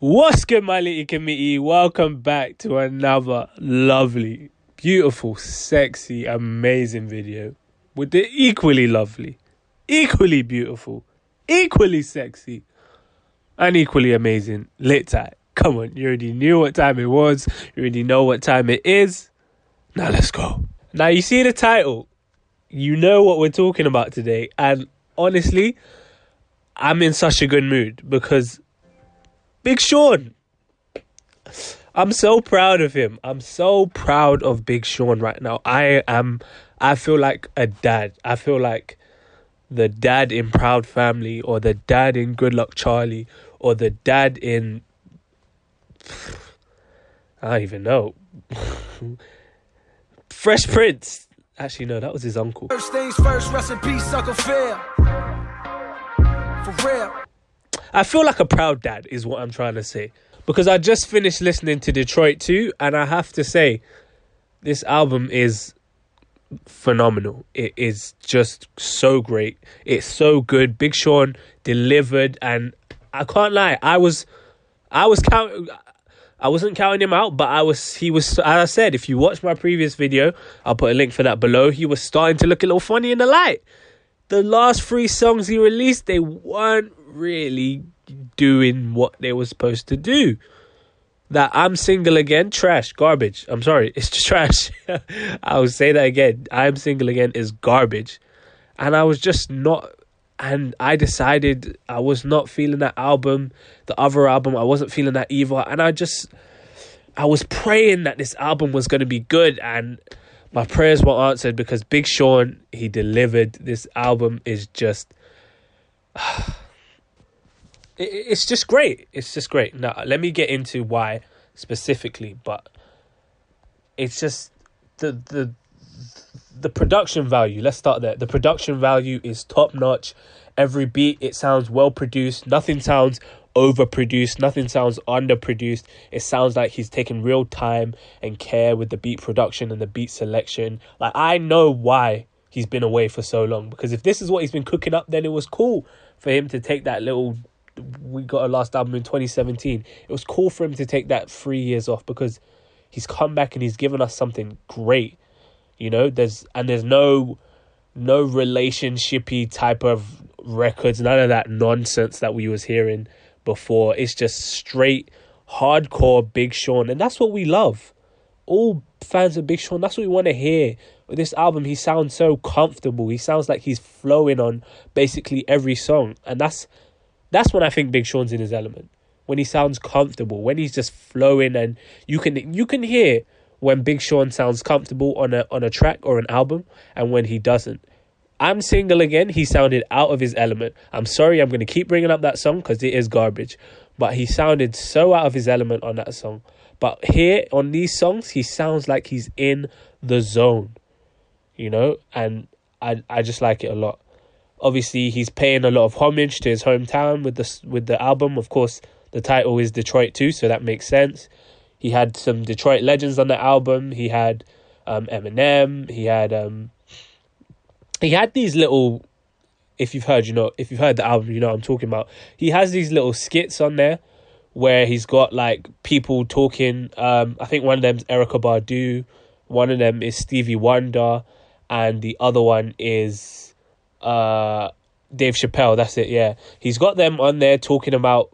What's good, my little committee? Welcome back to another lovely, beautiful, sexy, amazing video with the equally lovely, equally beautiful, equally sexy, and equally amazing lit tie. Come on, you already knew what time it was. You already know what time it is. Now let's go. Now you see the title. You know what we're talking about today. And honestly, I'm in such a good mood because Big Sean. I'm so proud of him. I'm so proud of Big Sean right now. I feel like a dad. I feel like the dad in Proud Family, or the dad in Good Luck Charlie, or the dad in, I don't even know, Fresh Prince. Actually, no, that was his uncle. First things first, rest in peace, sucker fair. For real. I feel like a proud dad is what I'm trying to say. Because I just finished listening to Detroit 2, and I have to say, this album is phenomenal. It is just so great. It's so good. Big Sean delivered, and I can't lie. I wasn't counting him out, but he was, as I said, if you watch my previous video, I'll put a link for that below, he was starting to look a little funny in the light. The last 3 songs he released, they weren't really doing what they were supposed to do. That I'm Single Again, trash, garbage. I'm sorry, it's just trash. I will say that again. I'm Single Again is garbage. And I was just not, and I decided I was not feeling that album. The other album, I wasn't feeling that either. And I was praying that this album was going to be good, and my prayers were answered because Big Sean, he delivered. This album is just, it's just great. It's just great. Now, let me get into why specifically, but it's just the production value. Let's start there. The production value is top notch. Every beat, it sounds well produced. Nothing sounds overproduced. Nothing sounds underproduced. It sounds like he's taking real time and care with the beat production and the beat selection. Like, I know why he's been away for so long, because if this is what he's been cooking up, then it was cool for him to take that little, we got a last album in 2017. It was cool for him to take that 3 years off, because he's come back and he's given us something great. You know, there's no relationshipy type of records, none of that nonsense that we was hearing before. It's just straight hardcore Big Sean, and that's what we love. All fans of Big Sean, that's what we want to hear. With this album, he sounds so comfortable. He sounds like he's flowing on basically every song, and that's when I think Big Sean's in his element. When he sounds comfortable, when he's just flowing, and you can hear when Big Sean sounds comfortable on a track or an album, and when he doesn't. I'm Single Again, he sounded out of his element. I'm sorry, I'm going to keep bringing up that song because it is garbage. But he sounded so out of his element on that song. But here, on these songs, he sounds like he's in the zone. You know? And I just like it a lot. Obviously, he's paying a lot of homage to his hometown with the album. Of course, the title is Detroit 2, so that makes sense. He had some Detroit legends on the album. He had Eminem. He had these little, if you've heard the album, you know what I'm talking about. He has these little skits on there where he's got like people talking. I think one of them's Erykah Badu, one of them is Stevie Wonder, and the other one is Dave Chappelle. That's it, yeah. He's got them on there talking about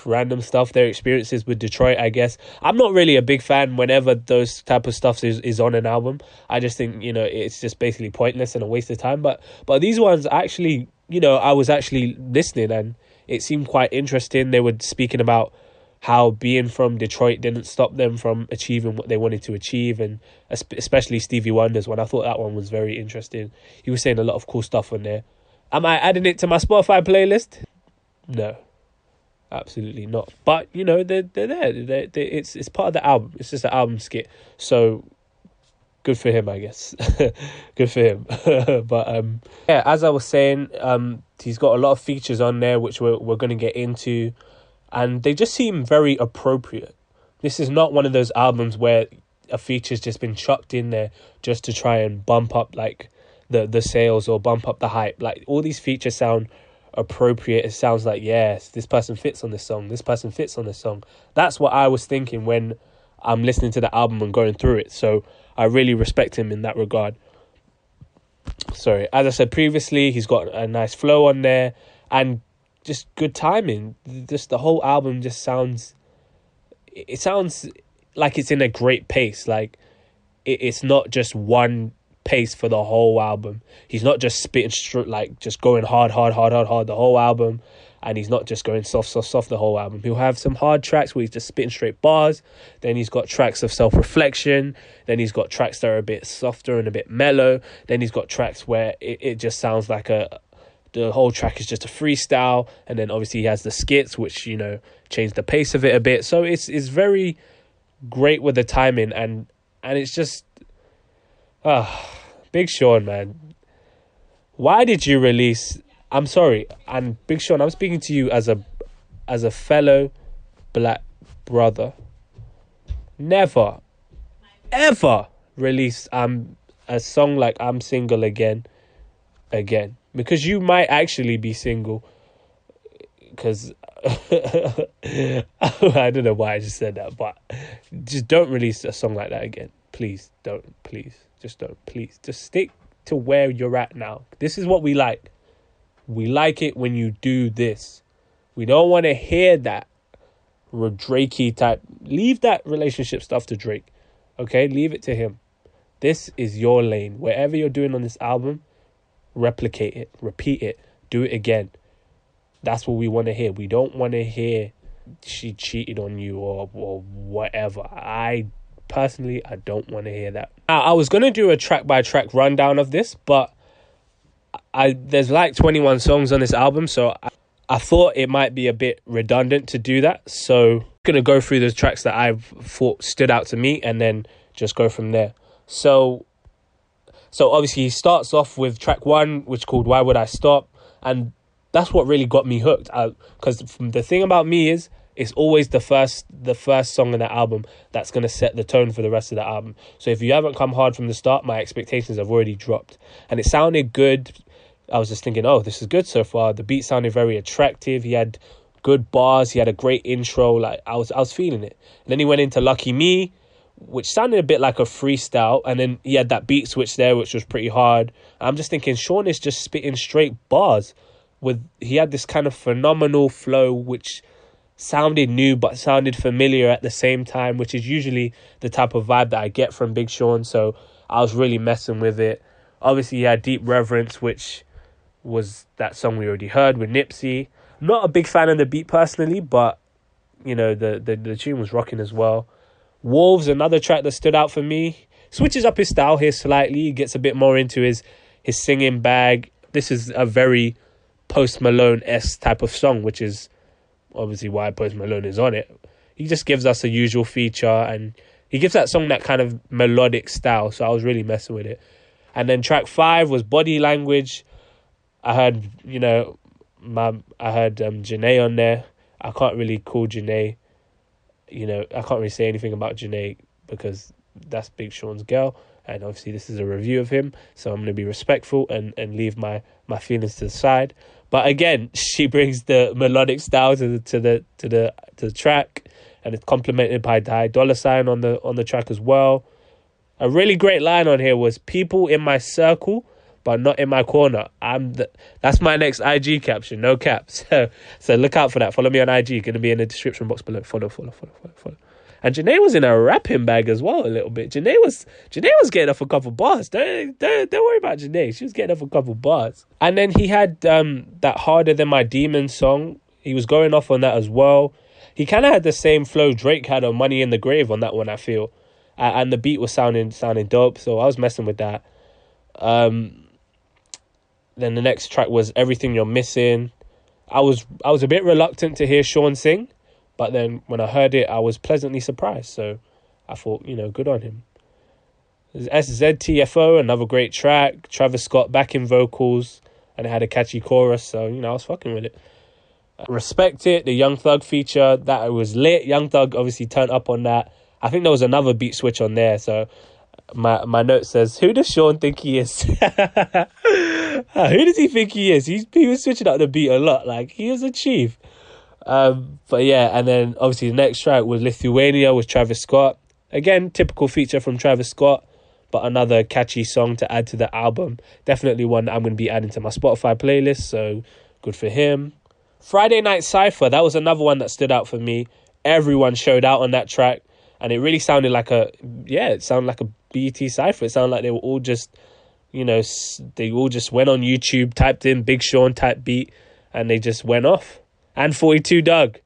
random stuff, their experiences with Detroit, I guess. I'm not really a big fan whenever those type of stuff is on an album. I just think, you know, it's just basically pointless and a waste of time. But these ones actually, you know, I was actually listening and it seemed quite interesting. They were speaking about how being from Detroit didn't stop them from achieving what they wanted to achieve, and especially Stevie Wonder's one. I thought that one was very interesting. He was saying a lot of cool stuff on there. Am I adding it to my Spotify playlist? No. Absolutely not. But, you know, they're there. It's part of the album. It's just an album skit. So, good for him, I guess. Good for him. But, yeah, as I was saying, he's got a lot of features on there, which we're going to get into. And they just seem very appropriate. This is not one of those albums where a feature's just been chucked in there just to try and bump up, like, the sales or bump up the hype. Like, all these features sound appropriate. It sounds like, yes, this person fits on this song. This person fits on this song. That's what I was thinking when I'm listening to the album and going through it. So I really respect him in that regard. Sorry, as I said previously, he's got a nice flow on there and just good timing. Just the whole album just sounds like it's in a great pace. Like it's not just one pace for the whole album. He's not just spitting like just going hard the whole album, and he's not just going soft the whole album. He'll have some hard tracks where he's just spitting straight bars. Then he's got tracks of self-reflection. Then he's got tracks that are a bit softer and a bit mellow. Then he's got tracks where it just sounds like the whole track is just a freestyle. And then obviously he has the skits, which, you know, change the pace of it a bit. So it's very great with the timing, and it's just Big Sean, man. Why did you release? I'm sorry, and Big Sean, I'm speaking to you as a fellow black brother. Never, ever release a song like I'm Single again, because you might actually be single. Because I don't know why I just said that, but just don't release a song like that again. Please don't. Please just don't. Please just stick to where you're at now. This is what we like. We like it when you do this. We don't want to hear that Drakey type. Leave that relationship stuff to Drake. Okay? Leave it to him. This is your lane. Whatever you're doing on this album, replicate it. Repeat it. Do it again. That's what we want to hear. We don't want to hear she cheated on you or whatever. I don't want to hear that. Now, I was going to do a track-by-track rundown of this, but there's like 21 songs on this album, so I thought it might be a bit redundant to do that. So I'm going to go through the tracks that I've thought stood out to me and then just go from there. So obviously he starts off with track 1, which is called Why Would I Stop? And that's what really got me hooked. Because the thing about me is, it's always the first song on the album that's going to set the tone for the rest of the album. So if you haven't come hard from the start, my expectations have already dropped. And it sounded good. I was just thinking, oh, this is good so far. The beat sounded very attractive. He had good bars. He had a great intro. Like I was feeling it. And then he went into Lucky Me, which sounded a bit like a freestyle. And then he had that beat switch there, which was pretty hard. I'm just thinking, Sean is just spitting straight bars. He had this kind of phenomenal flow, which sounded new but sounded familiar at the same time, which is usually the type of vibe that I get from Big Sean. So I was really messing with it. Obviously, he had Deep Reverence, which was that song we already heard with Nipsey. Not a big fan of the beat personally, but you know, the tune was rocking as well. Wolves, another track that stood out for me. Switches up his style here slightly. He gets a bit more into his singing bag. This is a very Post Malone-esque type of song, which is obviously why Post Malone is on it. He just gives us a usual feature, and he gives that song that kind of melodic style, so I was really messing with it. And then track 5 was Body Language. I heard, you know, I heard Janae on there. I can't really call Janae, you know, I can't really say anything about Janae because that's Big Sean's girl, and obviously this is a review of him, so I'm going to be respectful and leave my feelings to the side. But again, she brings the melodic style to the track, and it's complemented by Ty Dolla $ign on the track as well. A really great line on here was "People in my circle, but not in my corner." That's my next IG caption, no cap. So look out for that. Follow me on IG. Going to be in the description box below. Follow. And Janae was in a rapping bag as well a little bit. Janae was getting off a couple bars. Don't worry about Janae. She was getting off a couple bars. And then he had that Harder Than My Demons song. He was going off on that as well. He kind of had the same flow Drake had on Money in the Grave on that one, I feel. And the beat was sounding dope, so I was messing with that. Then the next track was Everything You're Missing. I was a bit reluctant to hear Sean sing, but then when I heard it, I was pleasantly surprised. So I thought, you know, good on him. SZTFO, another great track. Travis Scott backing vocals, and it had a catchy chorus. So, you know, I was fucking with it. Respect It, the Young Thug feature, that was lit. Young Thug obviously turned up on that. I think there was another beat switch on there. So my note says, who does Sean think he is? Who does he think he is? He was switching up the beat a lot. Like, he was a chief. But yeah, and then obviously the next track was Lithuania with Travis Scott. Again, typical feature from Travis Scott, but another catchy song to add to the album. Definitely one that I'm going to be adding to my Spotify playlist, so good for him. Friday Night Cypher, that was another one that stood out for me. Everyone showed out on that track, and it really sounded like a BET Cypher. It sounded like they were all just, they all just went on YouTube, typed in Big Sean type beat, and they just went off. And 42 Doug.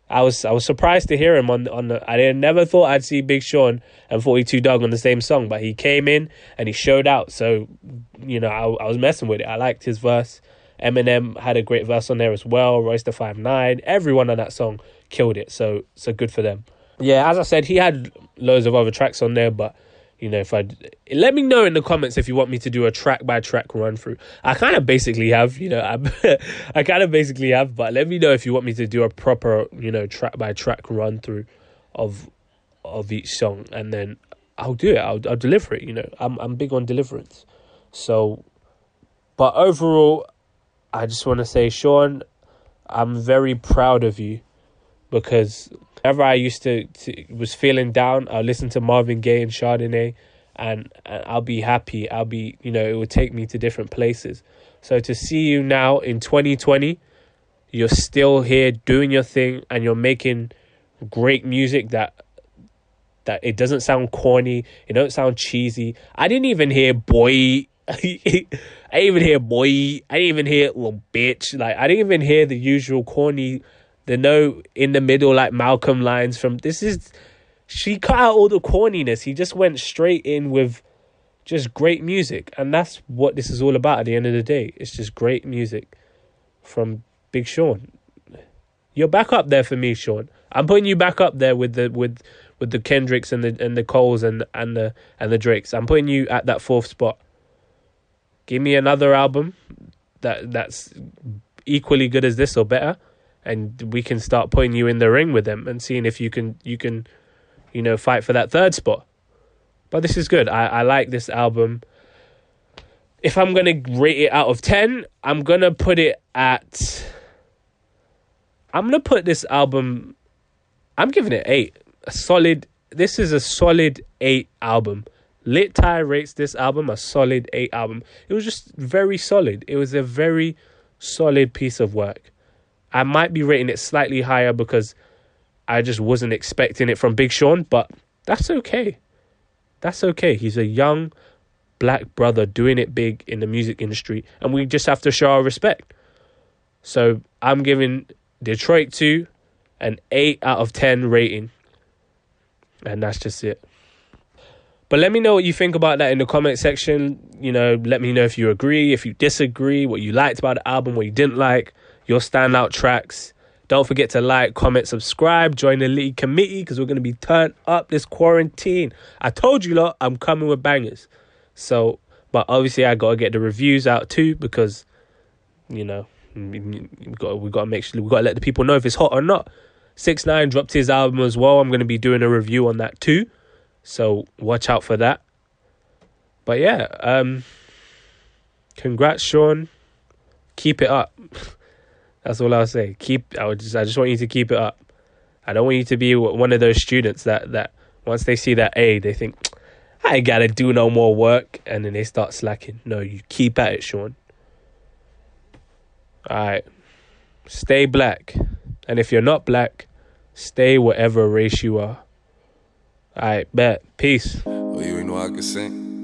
I was surprised to hear him on the. I never thought I'd see Big Sean and 42 Doug on the same song, but he came in and he showed out. So, I was messing with it. I liked his verse. Eminem had a great verse on there as well. Royce the 5'9", everyone on that song killed it. So good for them. Yeah, as I said, he had loads of other tracks on there, but let me know in the comments if you want me to do a track by track run through. I kind of basically have, I kind of basically have, but let me know if you want me to do a proper, track by track run through of each song, and then I'll do it. I'll deliver it. I'm big on deliverance. So, but overall, I just want to say, Sean, I'm very proud of you, because whenever I used to was feeling down, I'll listen to Marvin Gaye and Chardonnay, and I'll be happy. I'll be, it would take me to different places. So to see you now in 2020, you're still here doing your thing, and you're making great music that it doesn't sound corny, it don't sound cheesy. I didn't even hear boy. I didn't even hear boy. I didn't even hear little bitch. Like, I didn't even hear the usual corny, the no in the middle like Malcolm lines from she cut out all the corniness. He just went straight in with just great music, and that's what this is all about at the end of the day. It's just great music from Big Sean. You're back up there for me, Sean. I'm putting you back up there with the Kendricks and the Coles and the Drakes. I'm putting you at that fourth spot. Give me another album that's equally good as this or better, and we can start putting you in the ring with them and seeing if you can fight for that third spot. But this is good. I like this album. If I'm going to rate it out of 10, I'm going to put this album, I'm giving it 8. This is a solid 8 album. Lit Ty rates this album a solid 8 album. It was just very solid. It was a very solid piece of work. I might be rating it slightly higher because I just wasn't expecting it from Big Sean, but that's okay. That's okay. He's a young black brother doing it big in the music industry, and we just have to show our respect. So I'm giving Detroit 2 an 8 out of 10 rating, and that's just it. But let me know what you think about that in the comment section. Let me know if you agree, if you disagree, what you liked about the album, what you didn't like, your standout tracks. Don't forget to like, comment, subscribe, join the Litty committee, because we're going to be turned up this quarantine. I told you lot, I'm coming with bangers. So, but obviously I got to get the reviews out too, because, we got to make sure, we got to let the people know if it's hot or not. 6ix9ine dropped his album as well. I'm going to be doing a review on that too. So watch out for that. But yeah, congrats, Sean. Keep it up. That's all I'll say. I just want you to keep it up. I don't want you to be one of those students that once they see that A, they think, I ain't gotta do no more work, and then they start slacking. No, you keep at it, Sean. Alright. Stay black. And if you're not black, stay whatever race you are. Alright, bet. Peace. Well, you ain't know I could sing.